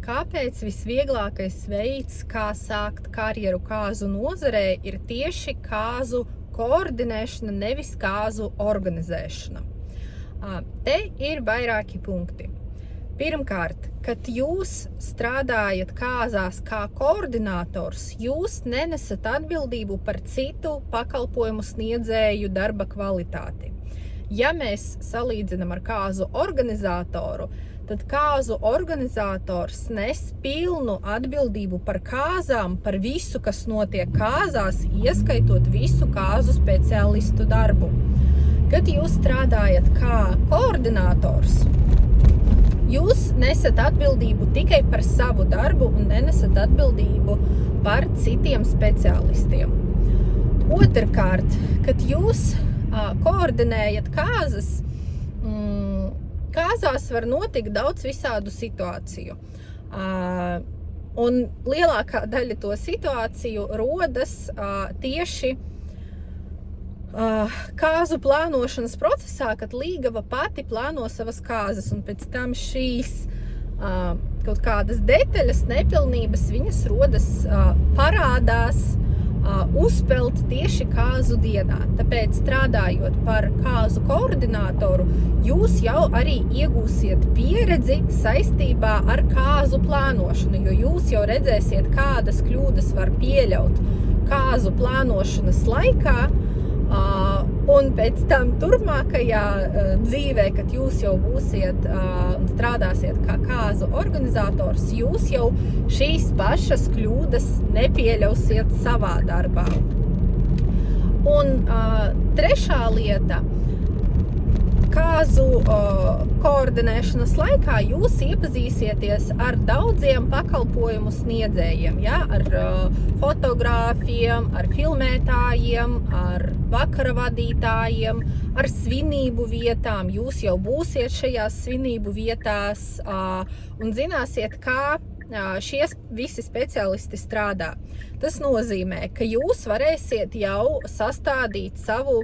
kāpēc visvieglākais veids, kā sākt karjeru kāzu nozarē, ir tieši kāzu koordinēšana, nevis kāzu organizēšana. Te ir vairāki punkti. Pirmkārt, kad jūs strādājat kāzās kā koordinators, jūs nenesat atbildību par citu pakalpojumu sniedzēju darba kvalitāti. Ja mēs salīdzinām ar kāzu organizatoru, tad kāzu organizators nes pilnu atbildību par kāzām, par visu, kas notiek kāzās, ieskaitot visu kāzu speciālistu darbu. Kad jūs strādājat kā koordinators, jūs nesat atbildību tikai par savu darbu un nenesat atbildību par citiem speciālistiem. Otrkārt, kad jūs koordinējat kāzas, kāzās var notikt daudz visādu situāciju. Un lielākā daļa to situāciju rodas tieši kāzu plānošanas procesā, kad līgava pati plāno savas kāzas, un pēc tam šīs kaut kādas detaļas, nepilnības, viņas rodas, parādās, uzpelt tieši kāzu dienā. Tāpēc, strādājot par kāzu koordinatoru, jūs jau arī iegūsiet pieredzi saistībā ar kāzu plānošanu, jo jūs jau redzēsiet, kādas kļūdas var pieļaut kāzu plānošanas laikā, un pēc tam turpmākajā dzīvē, kad jūs jau būsiet un strādāsiet kā kāzu organizators, jūs jau šīs pašas kļūdas nepieļausiet savā darbā. Un trešā lieta, kāzu koordinēšanas laikā jūs iepazīsieties ar daudziem pakalpojumu sniedzējiem, ja? Ar fotogrāfiem, ar filmētājiem, ar vakara vadītājiem, ar svinību vietām. Jūs jau būsiet šajās svinību vietās un zināsiet, kā šie visi speciālisti strādā. Tas nozīmē, ka jūs varēsiet jau sastādīt savu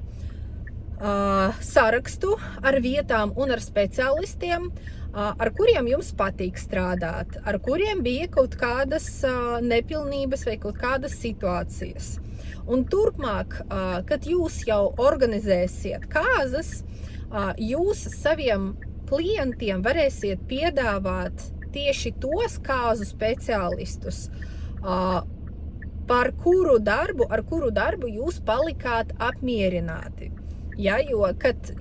sarakstu ar vietām un ar speciālistiem, ar kuriem jums patīk strādāt, ar kuriem bija kaut kādas nepilnības vai kaut kādas situācijas. Un turpmāk, kad jūs jau organizēsiet kāzas, jūs saviem klientiem varēsiet piedāvāt tieši tos kāzu speciālistus, ar kuru darbu jūs palikāt apmierināti. Ja, jo,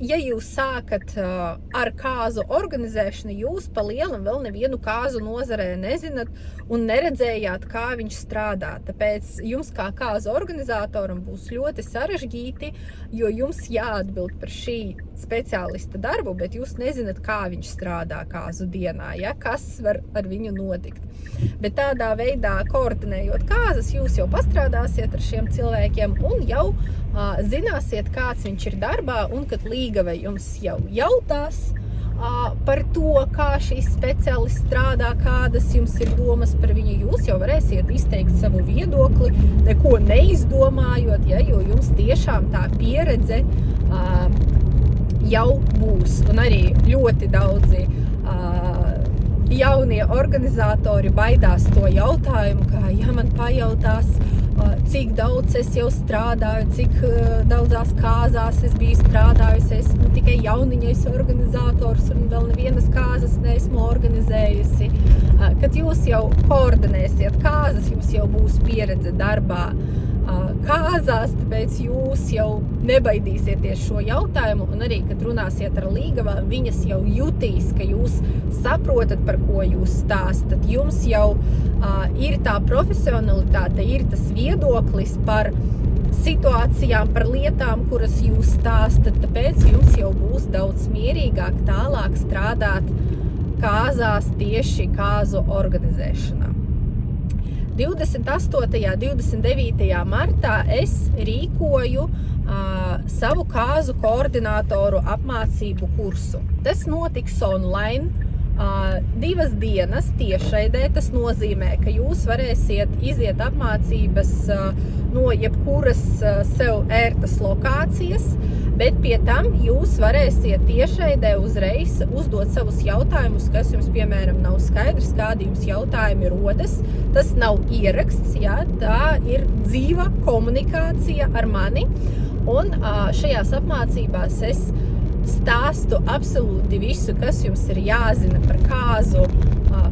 ja jūs sākat ar kāzu organizēšanu, jūs pa lielam vēl nevienu kāzu nozarē nezināt un neredzējāt, kā viņš strādā. Tāpēc jums kā kāzu organizatoram būs ļoti sarežģīti, jo jums jāatbild par šī speciālista darbu, bet jūs nezināt, kā viņš strādā kāzu dienā, ja, kas var ar viņu notikt. Bet tādā veidā, koordinējot kāzas, jūs jau pastrādāsiet ar šiem cilvēkiem un jau zināsiet, kāds viņš ir darbā, un kad līgava jums jau jautās par to, kā šīs speciālists strādā, kādas jums ir domas par viņu, jūs jau varēsiet izteikt savu viedokli, neko neizdomājot, ja, jo jums tiešām tā pieredze jau būs. Un arī ļoti daudzi jaunie organizatori baidās to jautājumu, kā, ja man pajautās, cik daudz es jau strādāju, cik daudzās kāzās es biju strādājusi, esmu tikai jauniņais organizators un vēl nevienas kāzas neesmu organizējusi. Kad jūs jau koordinēsiet kāzas, jums jau būs pieredze darbā kāzās, tāpēc jūs jau nebaidīsieties šo jautājumu, un arī, kad runāsiet ar līgavām, viņas jau jutīs, ka jūs saprotat, par ko jūs stāstat. Jums jau ir tā profesionalitāte, ir tas viedoklis par situācijām, par lietām, kuras jūs stāstat, tāpēc jums jau būs daudz mierīgāk tālāk strādāt kāzās tieši kāzu organizēšanā. 28. un 29. martā es rīkoju savu kāzu koordinatoru apmācību kursu. Tas notiks online, 2 dienas tiešraidē. Tas nozīmē, ka jūs varēsiet iziet apmācības no jebkuras sev ērtas lokācijas, bet pie tam jūs varēsiet tiešraidē uzreiz uzdot savus jautājumus, kas jums, piemēram, nav skaidrs, kādi jums jautājumi rodas. Tas nav ieraksts, jā, tā ir dzīva komunikācija ar mani, un šajās apmācībās es stāstu absolūti visu, kas jums ir jāzina par kāzu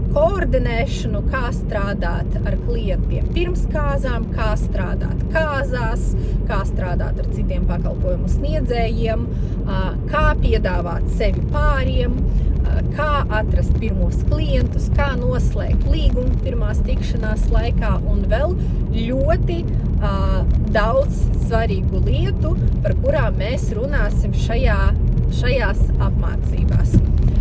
koordinēšanu, kā strādāt ar klientiem pirms kāzām, kā strādāt kāzās, kā strādāt ar citiem pakalpojumu sniedzējiem, kā piedāvāt sevi pāriem, kā atrast pirmos klientus, kā noslēgt līgumu pirmās tikšanās laikā un vēl ļoti daudz svarīgu lietu, par kurām mēs runāsim šajās apmācībās.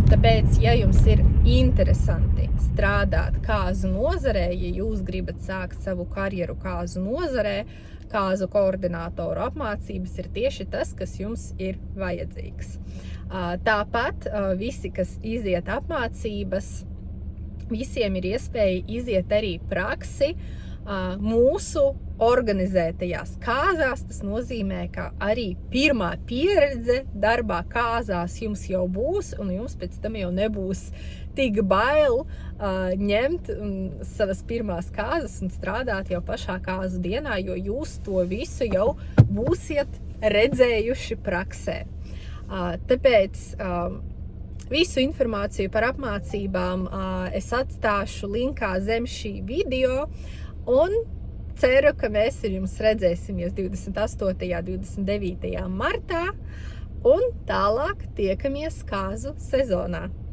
Tāpēc, ja jums ir interesanti strādāt kāzu nozarē, ja jūs gribat sākt savu karjeru kāzu nozarē, kāzu koordinātoru apmācības ir tieši tas, kas jums ir vajadzīgs. Tāpat visi, kas iziet apmācības, visiem ir iespēja iziet arī praksi mūsu organizētajās kāzās. Tas nozīmē, ka arī pirmā pieredze darbā kāzās jums jau būs, un jums pēc tam jau nebūs tik bail ņemt savas pirmās kāzas un strādāt jau pašā kāzu dienā, jo jūs to visu jau būsiet redzējuši praksē. Tāpēc visu informāciju par apmācībām es atstāšu linkā zem šī video, un ceru, ka mēs ar jums redzēsimies 28. un 29. martā, un tālāk tiekamies kāzu sezonā.